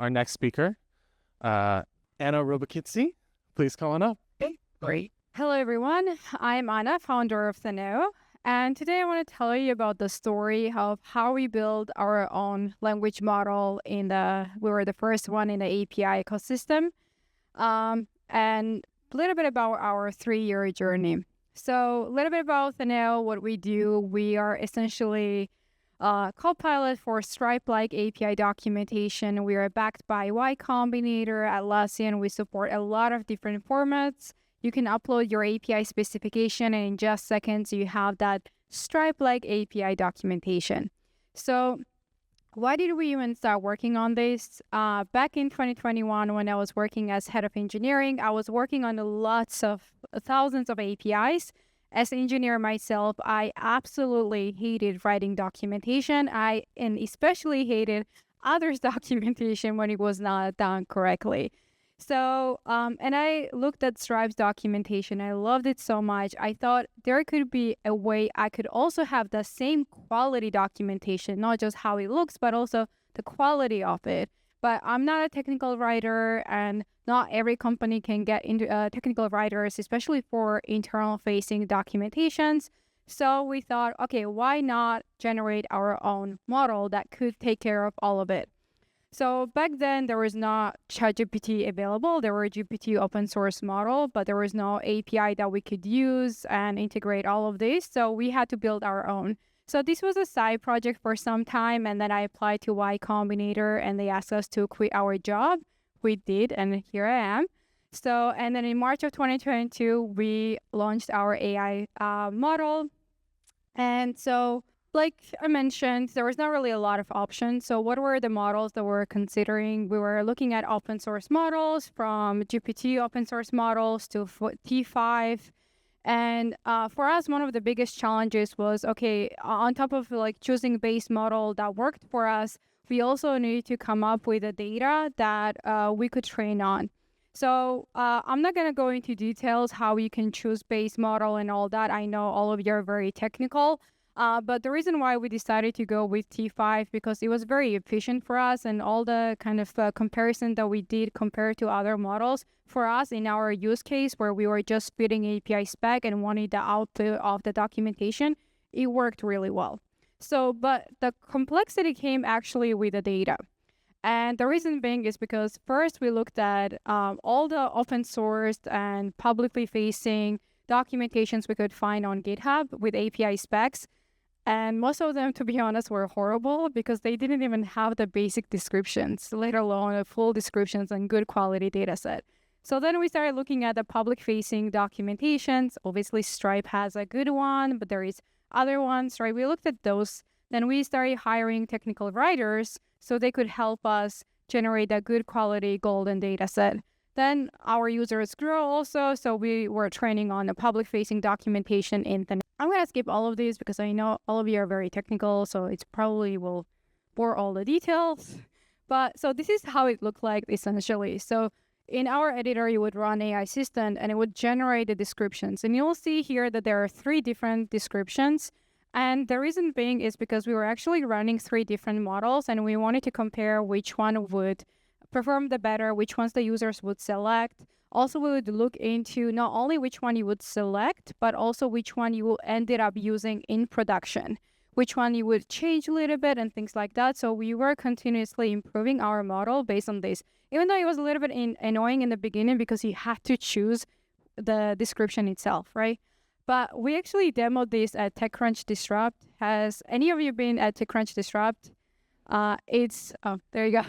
our next speaker, Ana Robakidze. Please come on up. Okay, great. Hello, everyone. I'm Ana, founder of Theneo. And today I want to tell you about the story of how we build our own language model we were the first one in the API ecosystem, and a little bit about our 3-year journey. So a little bit about Theneo, what we do. We are essentially Copilot for Stripe-like API documentation. We are backed by Y Combinator, Atlassian. We support a lot of different formats. You can upload your API specification, and in just seconds, you have that Stripe-like API documentation. So why did we even start working on this? Back in 2021, when I was working as head of engineering, I was working on thousands of APIs. As an engineer myself, I absolutely hated writing documentation. And especially hated others' documentation when it was not done correctly. So, and I looked at Stripe's documentation. I loved it so much. I thought there could be a way I could also have the same quality documentation, not just how it looks, but also the quality of it. But I'm not a technical writer, and not every company can get into technical writers, especially for internal-facing documentations. So we thought, okay, why not generate our own model that could take care of all of it? So back then, there was not ChatGPT available. There were GPT open source model, but there was no API that we could use and integrate all of this. So we had to build our own. So this was a side project for some time, and then I applied to Y Combinator, and they asked us to quit our job. We did, and here I am. So, and then in March of 2022, we launched our AI model. And so, like I mentioned, there was not really a lot of options. So what were the models that we're considering? We were looking at open source models, from GPT open source models to T5. And for us, one of the biggest challenges was, okay, on top of like choosing a base model that worked for us, we also needed to come up with the data that we could train on. So I'm not going to go into details how you can choose base model and all that. I know all of you are very technical. But the reason why we decided to go with T5, because it was very efficient for us, and all the kind of comparison that we did compared to other models for us in our use case where we were just feeding API spec and wanted the output of the documentation, it worked really well. So, but the complexity came actually with the data. And the reason being is because first we looked at all the open source and publicly facing documentations we could find on GitHub with API specs. And most of them, to be honest, were horrible because they didn't even have the basic descriptions, let alone a full descriptions and good quality data set. So then we started looking at the public-facing documentations. Obviously, Stripe has a good one, but there is other ones, right? We looked at those. Then we started hiring technical writers so they could help us generate a good quality golden data set. Then our users grew also, so we were training on the public-facing documentation in Theneo. I'm going to skip all of these because I know all of you are very technical, so it probably will bore all the details. But so this is how it looked like essentially. So in our editor, you would run AI Assistant, and it would generate the descriptions. And you'll see here that there are 3 different descriptions. And the reason being is because we were actually running 3 different models, and we wanted to compare which one would perform the better, which ones the users would select. Also, we would look into not only which one you would select, but also which one you ended up using in production, which one you would change a little bit and things like that. So we were continuously improving our model based on this, even though it was a little bit annoying in the beginning because you had to choose the description itself, right? But we actually demoed this at TechCrunch Disrupt. Has any of you been at TechCrunch Disrupt? There you go.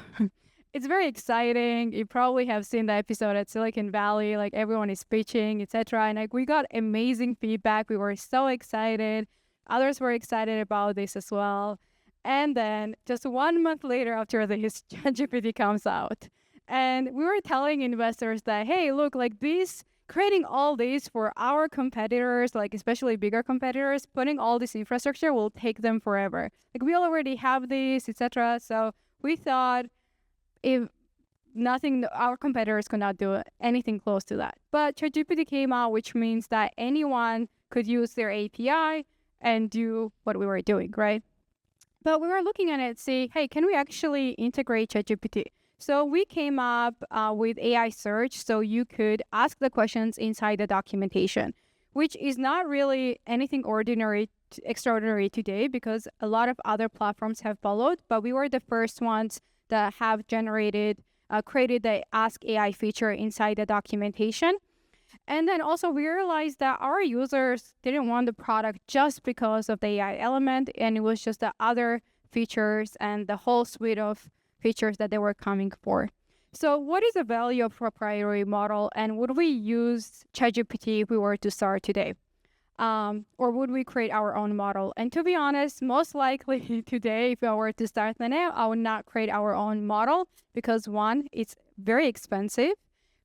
It's very exciting. You probably have seen the episode at Silicon Valley, like everyone is pitching, etc. And like we got amazing feedback. We were so excited. Others were excited about this as well. And then just 1 month later after this, ChatGPT comes out. And we were telling investors that, hey, look, like creating all this for our competitors, like especially bigger competitors, putting all this infrastructure will take them forever. Like we already have this, etc. So we thought, if nothing, our competitors could not do anything close to that. But ChatGPT came out, which means that anyone could use their API and do what we were doing, right? But we were looking at it, see, hey, can we actually integrate ChatGPT? So we came up with AI search, so you could ask the questions inside the documentation, which is not really anything extraordinary today because a lot of other platforms have followed, but we were the first ones that have created the Ask AI feature inside the documentation. And then also we realized that our users didn't want the product just because of the AI element, and it was just the other features and the whole suite of features that they were coming for. So what is the value of proprietary model, and would we use ChatGPT if we were to start today? Or would we create our own model? And to be honest, most likely today, if I were to start Theneo, I would not create our own model because one, it's very expensive,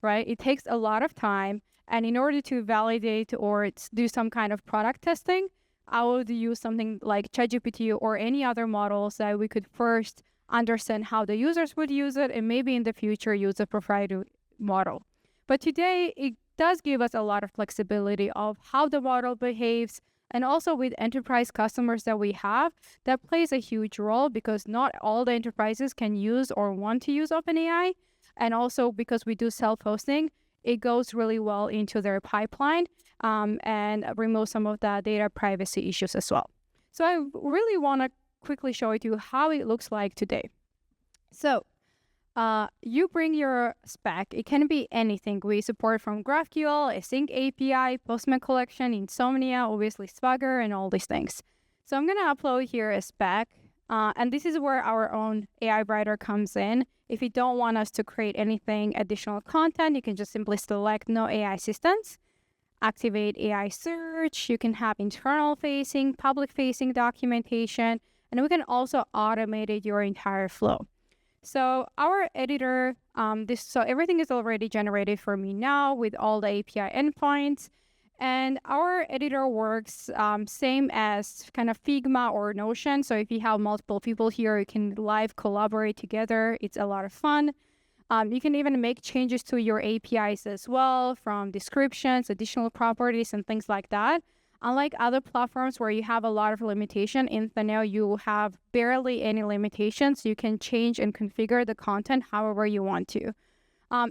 right? It takes a lot of time. And in order to validate or do some kind of product testing, I would use something like ChatGPT or any other models that we could first understand how the users would use it and maybe in the future use a proprietary model. But today, it does give us a lot of flexibility of how the model behaves. And also with enterprise customers that we have, that plays a huge role because not all the enterprises can use or want to use OpenAI. And also because we do self-hosting, it goes really well into their pipeline and remove some of the data privacy issues as well. So I really want to quickly show you how it looks like today. So you bring your spec. It can be anything. We support from GraphQL, Async API, Postman collection, Insomnia, obviously Swagger, and all these things. So I'm going to upload here a spec. And this is where our own AI writer comes in. If you don't want us to create anything additional content, you can just simply select no AI assistance, activate AI search. You can have internal facing, public facing documentation, and we can also automate your entire flow. So our editor, so everything is already generated for me now with all the API endpoints. And our editor works same as kind of Figma or Notion. So if you have multiple people here, you can live collaborate together. It's a lot of fun. You can even make changes to your APIs as well, from descriptions, additional properties, and things like that. Unlike other platforms where you have a lot of limitation, in Theneo you have barely any limitations. You can change and configure the content however you want to.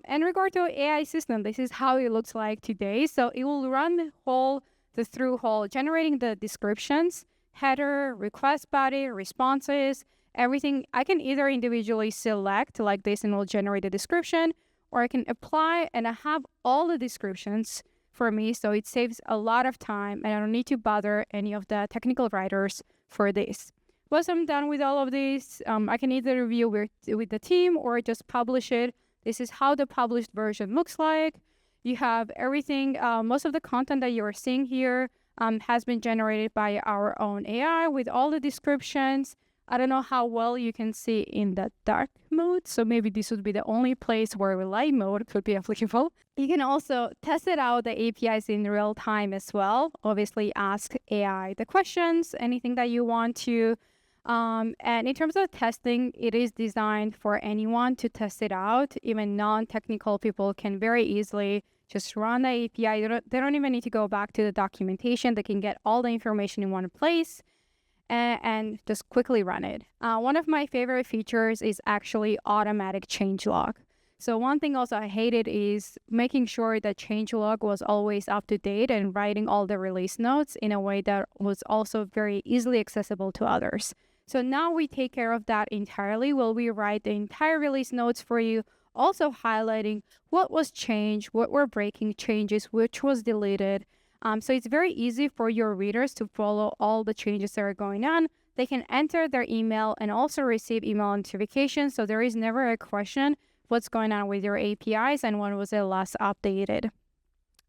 In regard to AI system, this is how it looks like today. So it will run the through hole, generating the descriptions, header, request body, responses, everything. I can either individually select like this and it will generate a description, or I can apply and I have all the descriptions for me. So it saves a lot of time and I don't need to bother any of the technical writers for this. Once I'm done with all of this, I can either review with the team or just publish it. This is how the published version looks like. You have everything, most of the content that you're seeing here has been generated by our own AI with all the descriptions. I don't know how well you can see in the dark mode, so maybe this would be the only place where the light mode could be applicable. You can also test it out, the APIs in real time as well. Obviously, ask AI the questions, anything that you want to. And in terms of testing, it is designed for anyone to test it out. Even non-technical people can very easily just run the API. They don't even need to go back to the documentation. They can get all the information in one place and just quickly run it. One of my favorite features is actually automatic changelog. So one thing also I hated is making sure that changelog was always up to date and writing all the release notes in a way that was also very easily accessible to others. So now we take care of that entirely. We write the entire release notes for you, also highlighting what was changed, what were breaking changes, which was deleted. So it's very easy for your readers to follow all the changes that are going on. They can enter their email and also receive email notifications. So there is never a question what's going on with your APIs and when was it last updated.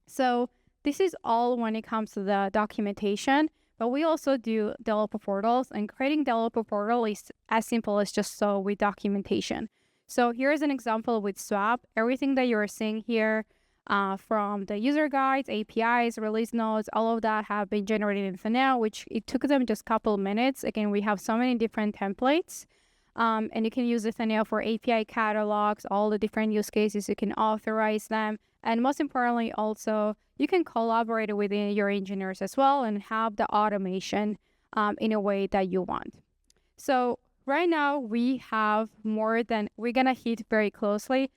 So this is all when it comes to the documentation, but we also do developer portals, and creating developer portal is as simple as just so with documentation. So here's an example with Swap. Everything that you're seeing here from the user guides, APIs, release notes, all of that have been generated in Theneo, which it took them just a couple minutes. Again, we have so many different templates. And you can use the Theneo for API catalogs, all the different use cases. You can authorize them. And most importantly, also, you can collaborate with your engineers as well and have the automation in a way that you want. So right now we have we're going to hit very closely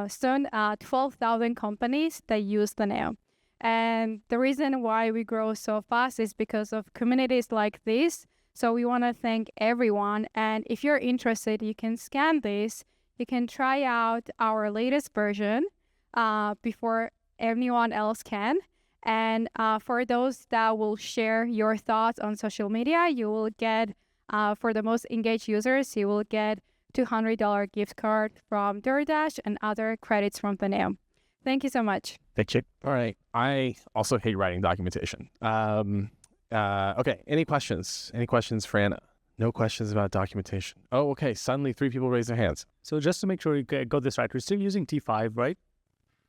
soon 12,000 companies that use Theneo. And the reason why we grow so fast is because of communities like this. So we want to thank everyone. And if you're interested, you can scan this. You can try out our latest version before anyone else can. And for those that will share your thoughts on social media, you will get, for the most engaged users, you will get $200 gift card from DoorDash and other credits from Theneo. Thank you so much. Thank you. All right. I also hate writing documentation. Okay. Any questions? Any questions for Anna? No questions about documentation. Oh, okay. Suddenly 3 people raise their hands. So just to make sure you got this right, we're still using T5, right?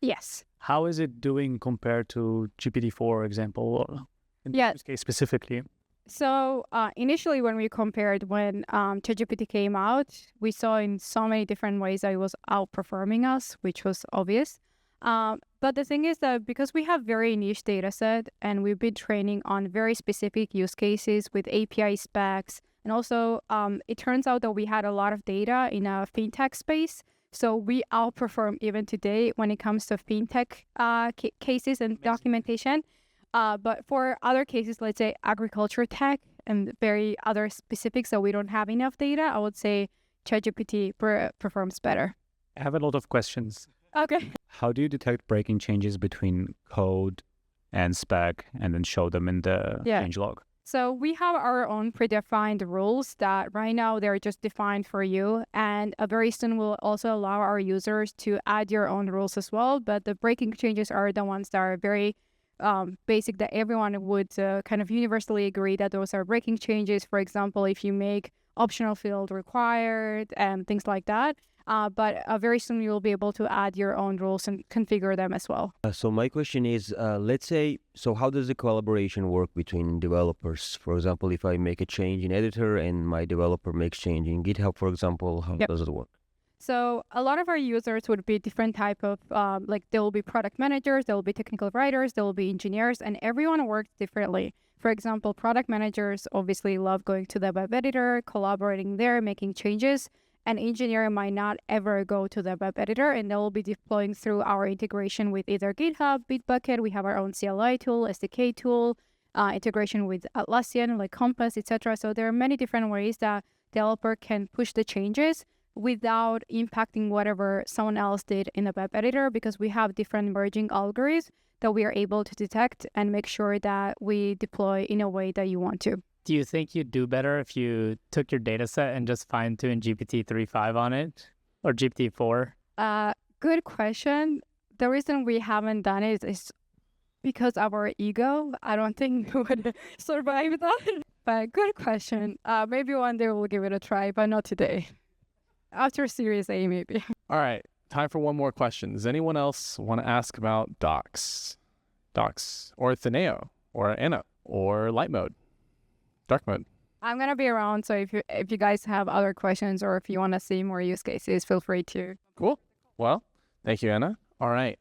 Yes. How is it doing compared to GPT-4, for example, in this case specifically? So initially when we compared when ChatGPT came out, we saw in so many different ways that it was outperforming us, which was obvious. But the thing is that because we have very niche data set and we've been training on very specific use cases with API specs, and also it turns out that we had a lot of data in a fintech space. So we outperform even today when it comes to fintech cases and documentation. But for other cases, let's say agriculture tech and very other specifics that we don't have enough data, I would say ChatGPT performs better. I have a lot of questions. Okay. How do you detect breaking changes between code and spec and then show them in the changelog? So we have our own predefined rules that right now they're just defined for you. And very soon we'll also allow our users to add your own rules as well. But the breaking changes are the ones that are very basic, that everyone would kind of universally agree that those are breaking changes. For example, if you make optional field required and things like that. But very soon you'll be able to add your own rules and configure them as well. So my question is, let's say, so how does the collaboration work between developers? For example, if I make a change in editor and my developer makes change in GitHub, for example, how does it work? So a lot of our users would be different type of, like there will be product managers, there will be technical writers, there will be engineers, and everyone works differently. For example, product managers obviously love going to the web editor, collaborating there, making changes. An engineer might not ever go to the web editor, and they will be deploying through our integration with either GitHub, Bitbucket. We have our own CLI tool, SDK tool, integration with Atlassian, like Compass, etc. So there are many different ways that developer can push the changes without impacting whatever someone else did in the web editor, because we have different merging algorithms that we are able to detect and make sure that we deploy in a way that you want to. Do you think you'd do better if you took your data set and just fine-tuned GPT 3.5 on it? Or GPT 4? Good question. The reason we haven't done it is because of our ego. I don't think we would survive that. But good question. Maybe one day we'll give it a try, but not today. After Series A, maybe. All right. Time for one more question. Does anyone else want to ask about Docs? Docs or Theneo or Anna or Light Mode? Dark mode. I'm going to be around, so if you guys have other questions or if you want to see more use cases, feel free to. Cool. Well, thank you, Anna. All right.